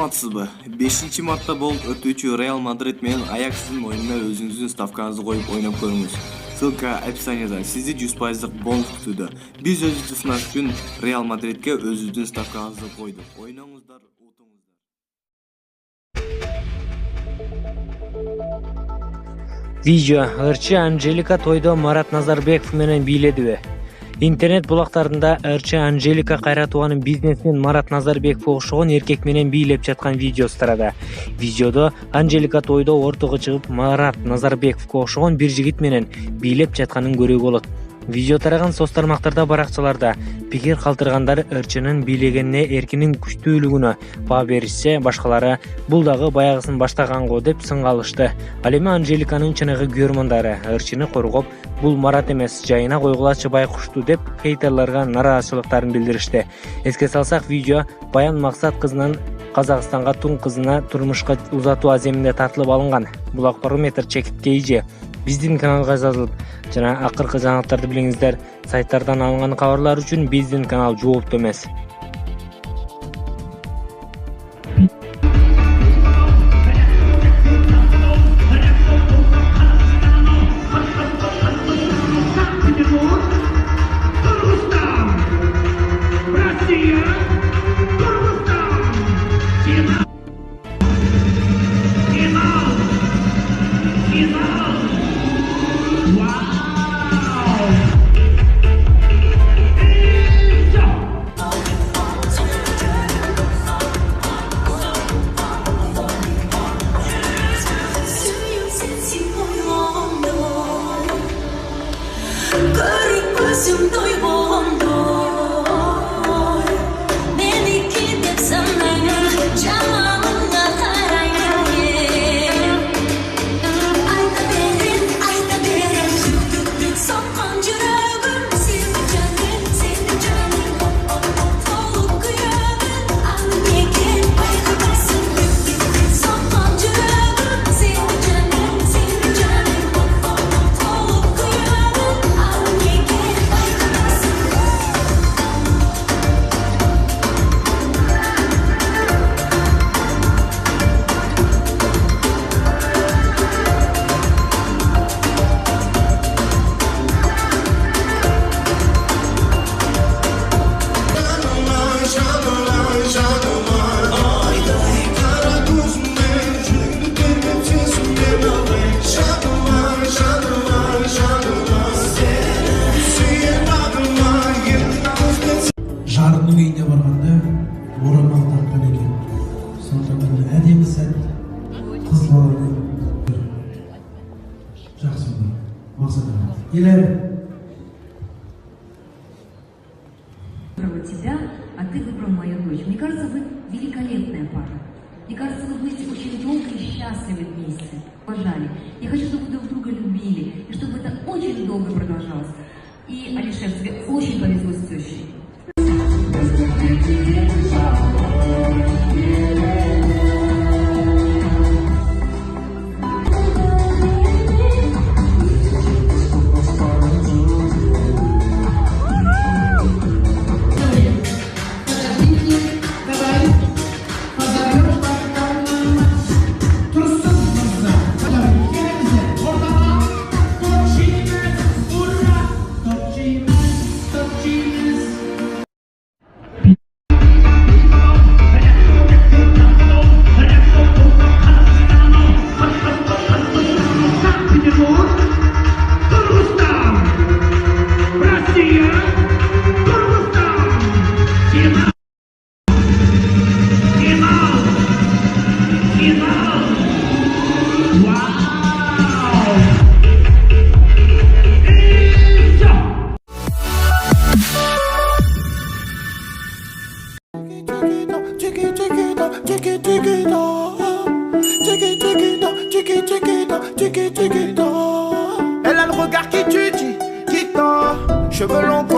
Саламатсызбы? 5-мартта болуп өтүүчү Реал Мадрид менен Аякстын оюнуна өзүңүздүн ставкаңызды коюп ойноп көрүңүз. Ссылка описанияда. Сизди 100% бонус күтүүдө. Биз өзүбүздү сынаш үчүн Реал Мадридке өзүбүздүн ставкаңызды койдук. Ойноңуздар, утуңуздар. Видео ырчы Анжелика тойдо Марат Назарбеков менен бийледиби? Интернет булактарында ырчы Анжелика кайратованын бизнесмен Марат Назарбеков окшогон эркек менен бийлеп жаткан видеосу тарады. Видеодо Анжелика тойдо ортого чыгып Марат Назарбековго окшогон бир жигит менен бийлеп жатканын көрүүгө болот. Видео тараган соц тармактарда, баракчаларда пикир калтыргандар ырчынын бийлегенине, эркинин күчтүүлүгүнө баа беришсе, башкалары бул дагы баягысын баштаганго деп сынга алышты. Ал эми Анжеликанын чыныгы көрмөндөрү ырчыны коргоп, бул Марат эмес, жайына койгулачы байкушту деп хейтерлерге нараазычылыктарын билдиришти. Эске салсак, видео Баян Максат кызынын Казакстанга тун кызына турмушка узатуу аземинде тартылып алынган. Бул акпарометр чекит кейже биздин каналга жазылып, жана акыркы жаңылыктарды билиңиздер. Сайттардан алынган кабарлар үчүн биздин канал жоопту эмес. Жарының үйіне барғанда орамал таққан екен. Сонда бір әдемі сәт қыз баланы жақсы болды. Мақсат аға. Тебя, а ты выбрал мою дочь. Мне кажется, вы великолепная пара. Мне кажется, вы будете очень долго и счастливы вместе. Уважали. Я хочу, чтобы вы друг друга любили, и чтобы это очень долго продолжалось. И, Алишер, тебе очень повезло с тещей. Elle a le regard qui tue, cheveux longs.